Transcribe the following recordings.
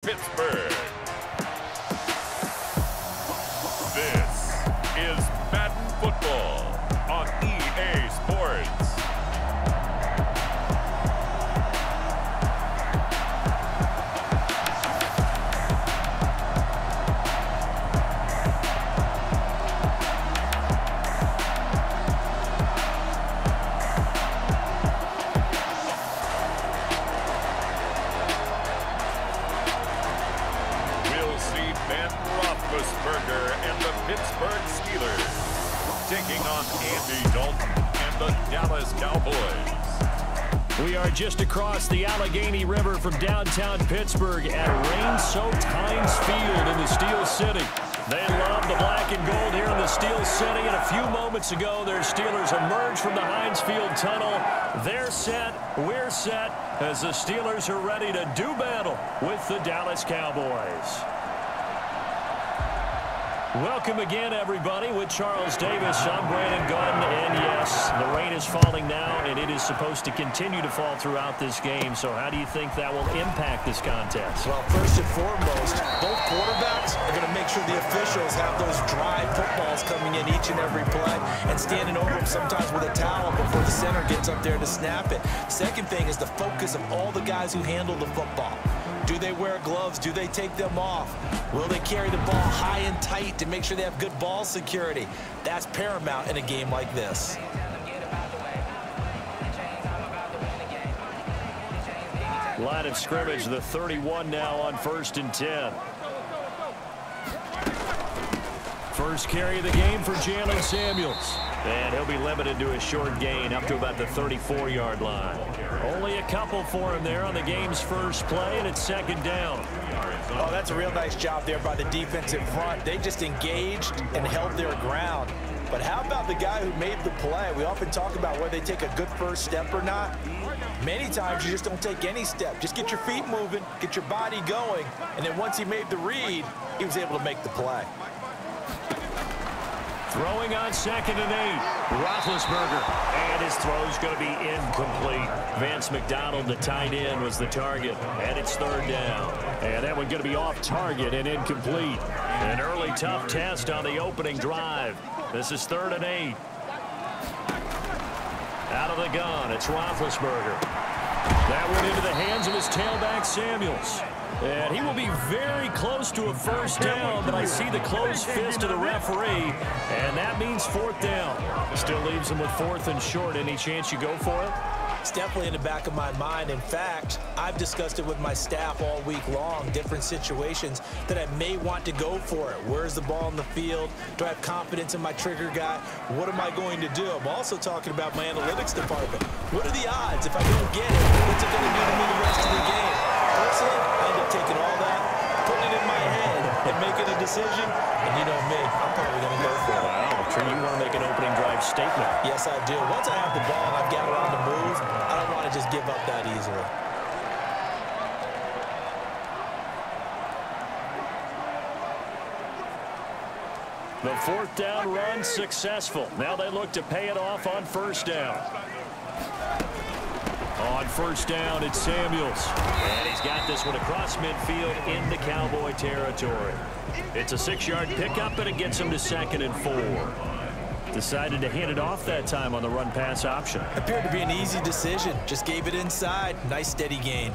Pittsburgh. This is Madden Football on EA Sports. And the Pittsburgh Steelers taking on Andy Dalton and the Dallas Cowboys. We are just across the Allegheny River from downtown Pittsburgh at rain-soaked Heinz Field in the Steel City. They love the black and gold here in the Steel City, and a few moments ago their Steelers emerged from the Heinz Field tunnel. They're set, we're set, as the Steelers are ready to do battle with the Dallas Cowboys. Welcome again, everybody. With Charles Davis, I'm Brandon Gunn, and yes, the rain is falling now, and it is supposed to continue to fall throughout this game. So how do you think that will impact this contest? Well, first and foremost, both quarterbacks are going to make sure the officials have those dry footballs coming in each and every play and standing over them sometimes with a towel before the center gets up there to snap it. Second thing is the focus of all the guys who handle the football. Do they wear gloves? Do they take them off? Will they carry the ball high and tight to make sure they have good ball security? That's paramount in a game like this. Line of scrimmage, the 31 now on 1st and 10. First carry of the game for Jalen Samuels. And he'll be limited to a short gain up to about the 34-yard line. Only a couple for him there on the game's first play, and it's 2nd down. Oh, that's a real nice job there by the defensive front. They just engaged and held their ground. But how about the guy who made the play? We often talk about whether they take a good first step or not. Many times you just don't take any step. Just get your feet moving, get your body going, and then once he made the read, he was able to make the play. Throwing on 2nd and 8. Roethlisberger. And his throw's going to be incomplete. Vance McDonald, the tight end, was the target. And it's 3rd down. And that one going to be off target and incomplete. An early tough test on the opening drive. This is 3rd and 8. Out of the gun, it's Roethlisberger. That went into the hands of his tailback, Samuels. And he will be very close to a first down, but I see the closed fist of the referee, and that means 4th down. Still leaves him with 4th and short. Any chance you go for it? It's definitely in the back of my mind. In fact, I've discussed it with my staff all week long, different situations that I may want to go for it. Where's the ball in the field? Do I have confidence in my trigger guy? What am I going to do? I'm also talking about my analytics department. What are the odds? If I don't get it, what's it going to do to me the rest of the game? Personally, I end up taking all that, putting it in my head, and making a decision. And you know me, I'm probably going to go for it. Wow, Trey, you want to make an opening drive statement. Yes, I do. Once I have the ball and I've got it on the move, I don't want to just give up that easily. The 4th down run successful. Now they look to pay it off on 1st down. On 1st down, it's Samuels. And he's got this one across midfield into Cowboy territory. It's a 6-yard pickup, and it gets him to 2nd and 4. Decided to hand it off that time on the run-pass option. Appeared to be an easy decision. Just gave it inside. Nice, steady gain.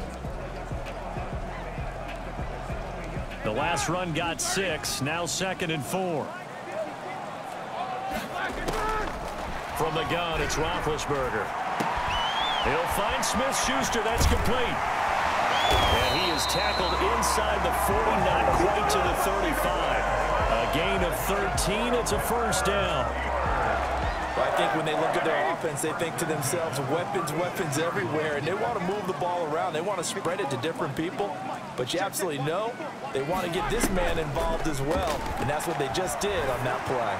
The last run got 6. Now 2nd and 4. From the gun, it's Roethlisberger. He'll find Smith-Schuster. That's complete. And he is tackled inside the 40, not quite to the 35. A gain of 13. It's a 1st down. Well, I think when they look at their offense, they think to themselves, weapons, weapons everywhere, and they want to move the ball around. They want to spread it to different people. But you absolutely know they want to get this man involved as well, and that's what they just did on that play.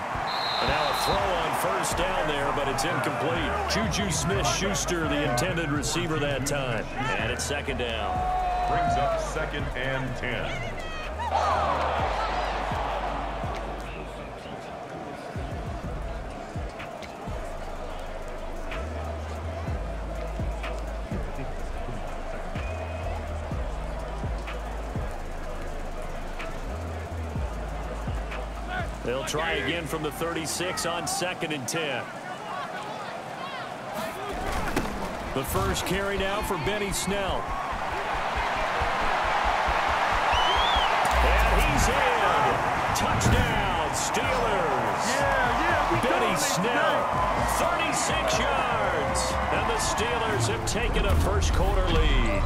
And now a throw on 1st down there, but it's incomplete. Juju Smith-Schuster, the intended receiver that time. And it's 2nd down. Brings up 2nd and 10. They'll try again from the 36 on 2nd and 10. The first carry now for Benny Snell. And he's in. Touchdown, Steelers. Benny Snell, 36 yards. And the Steelers have taken a first-quarter lead.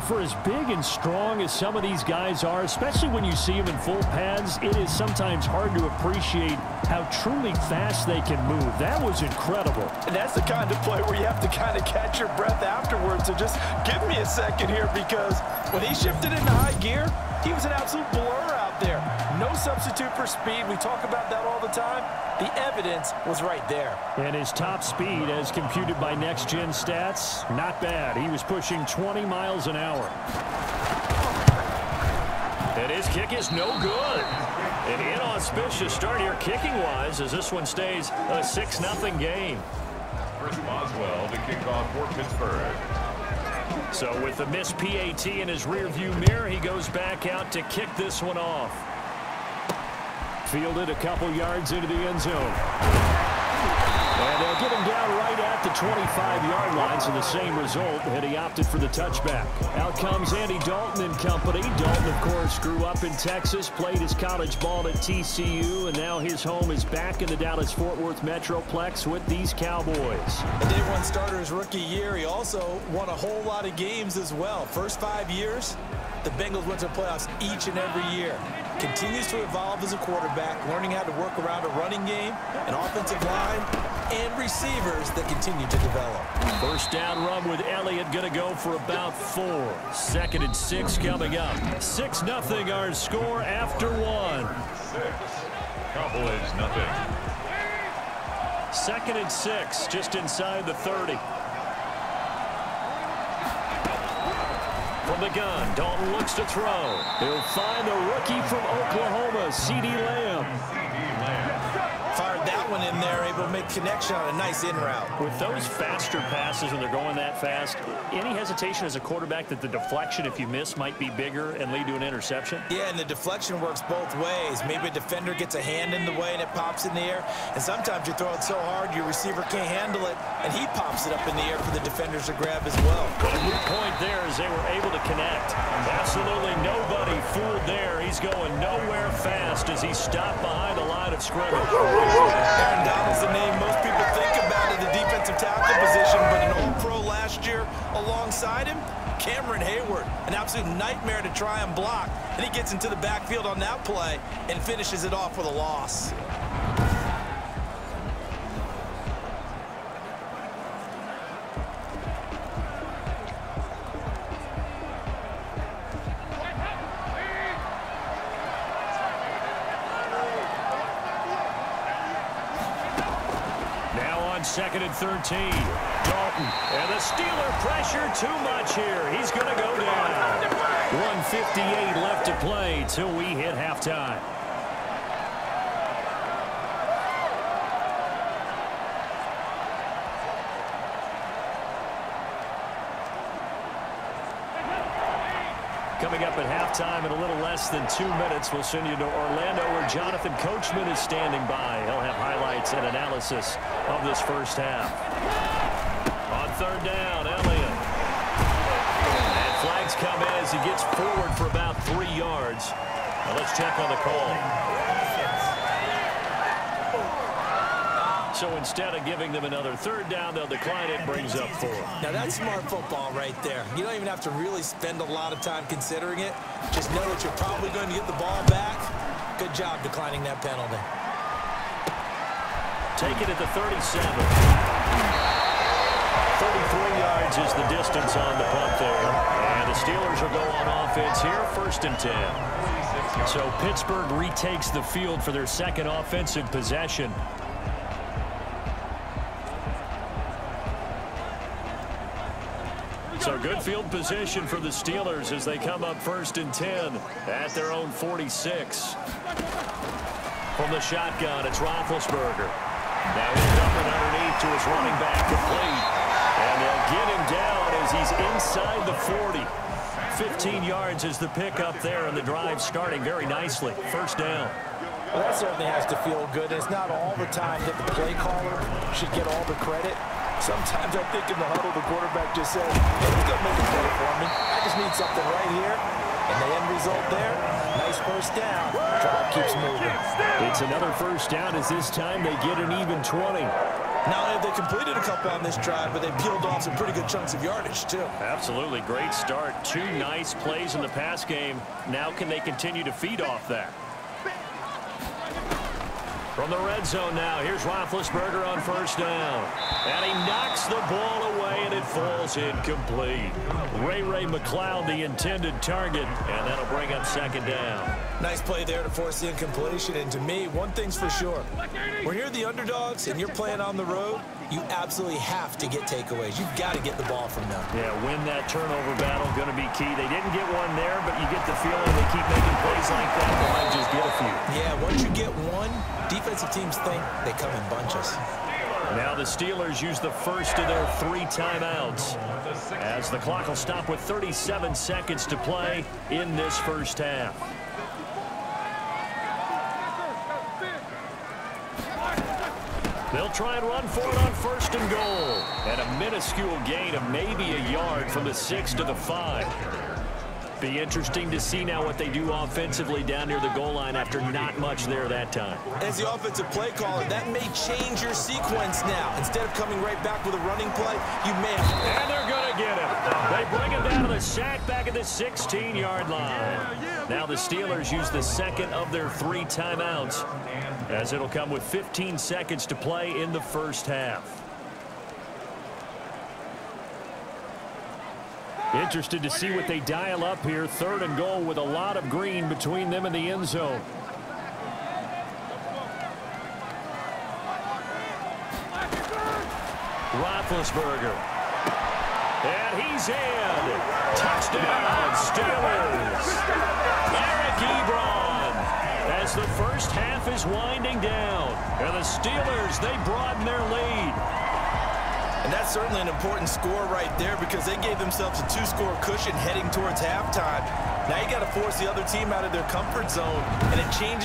For as big and strong as some of these guys are, especially when you see them in full pads, it is sometimes hard to appreciate how truly fast they can move. That was incredible. And that's the kind of play where you have to kind of catch your breath afterwards. So just give me a second here, because when he shifted into high gear, he was an absolute blur out there. No substitute for speed. We talk about that all the time. The evidence was right there. And his top speed, as computed by Next Gen Stats, not bad. He was pushing 20 miles an hour. And his kick is no good. An inauspicious start here kicking-wise, as this one stays a 6-0 game. Chris Boswell to kick off for Pittsburgh. So with the missed PAT in his rearview mirror, he goes back out to kick this one off. Fielded a couple yards into the end zone. And they'll get him down right at the 25-yard line, so the same result, and he opted for the touchback. Out comes Andy Dalton and company. Dalton, of course, grew up in Texas, played his college ball at TCU, and now his home is back in the Dallas-Fort Worth Metroplex with these Cowboys. A day one starter his rookie year. He also won a whole lot of games as well. First 5 years, the Bengals went to the playoffs each and every year. Continues to evolve as a quarterback, learning how to work around a running game, an offensive line, and receivers that continue to develop. First down run with Elliott, going to go for about 4. 2nd and 6 coming up. 6-0 our score after 1. Cowboys nothing. 2nd and 6, just inside the 30. From the gun, Dalton looks to throw. He'll find the rookie from Oklahoma, C.D. Lamb. Fired that one in there, able to make connection on a nice in route. With those faster passes when they're going that fast, any hesitation as a quarterback that the deflection, if you miss, might be bigger and lead to an interception? Yeah, and the deflection works both ways. Maybe a defender gets a hand in the way and it pops in the air. And sometimes you throw it so hard your receiver can't handle it, and he pops it up in the air for the defenders to grab as well. But a good point there is they were able to connect. Absolutely nobody fooled there. He's going nowhere fast as he stopped behind the line of scrimmage. Aaron Donald's the name most people think about at the defensive tackle position, but an All-Pro last year alongside him, Cameron Hayward, an absolute nightmare to try and block. And he gets into the backfield on that play and finishes it off with a loss. Now on 2nd and 13. Dalton. And the Steeler pressure too much here. He's going to go down. 1:58 left to play till we hit halftime. Coming up at halftime in a little less than 2 minutes, we'll send you to Orlando where Jonathan Coachman is standing by. He'll have highlights and analysis of this first half. On 3rd down, Elliott. And flags come in as he gets forward for about 3 yards. Now let's check on the call. So instead of giving them another 3rd down, they'll decline it, brings up 4. Now that's smart football right there. You don't even have to really spend a lot of time considering it. Just know that you're probably going to get the ball back. Good job declining that penalty. Take it at the 37. 33 yards is the distance on the punt there. And the Steelers will go on offense here, 1st and 10. So Pittsburgh retakes the field for their second offensive possession. So good field position for the Steelers as they come up 1st and 10 at their own 46. From the shotgun, it's Roethlisberger. Now he's dumping underneath to his running back, complete. And they'll get him down as he's inside the 40. 15 yards is the pickup there, and the drive starting very nicely. 1st down. Well, that certainly has to feel good. It's not all the time that the play caller should get all the credit. Sometimes I think in the huddle, the quarterback just says, hey, he's going to make a play for me. I just need something right here. And the end result there, nice first down. Drive keeps moving. It's another first down as this time they get an even 20. Not only have they completed a couple on this drive, but they peeled off some pretty good chunks of yardage, too. Absolutely. Great start. 2 nice plays in the pass game. Now can they continue to feed off that? From the red zone now, here's Roethlisberger on first down. And he knocks the ball away, and it falls incomplete. Ray McCloud, the intended target, and that'll bring up second down. Nice play there to force the incompletion. And to me, one thing's for sure. When you're the underdogs and you're playing on the road, you absolutely have to get takeaways. You've got to get the ball from them. Yeah, win that turnover battle, going to be key. They didn't get one there, but you get the feeling they keep making plays like that, they might just get a few. Yeah, once you get one, defensive teams think they come in bunches. Now the Steelers use the first of their 3 timeouts as the clock will stop with 37 seconds to play in this first half. They'll try and run for it on first and goal. And a minuscule gain of maybe a yard from the 6 to the 5. Be interesting to see now what they do offensively down near the goal line after not much there that time. As the offensive play caller, that may change your sequence now. Instead of coming right back with a running play, you may have... And they're going to get him. They bring him down to the sack back at the 16-yard line. Now the Steelers use the second of their 3 timeouts as it'll come with 15 seconds to play in the first half. Interested to see what they dial up here. 3rd and goal with a lot of green between them and the end zone. Roethlisberger. And he's in. Touchdown, Steelers. Eric Ebron. As the first half is winding down. And the Steelers, they broaden their lead. And that's certainly an important score right there because they gave themselves a 2-score cushion heading towards halftime. Now you got to force the other team out of their comfort zone, and it changes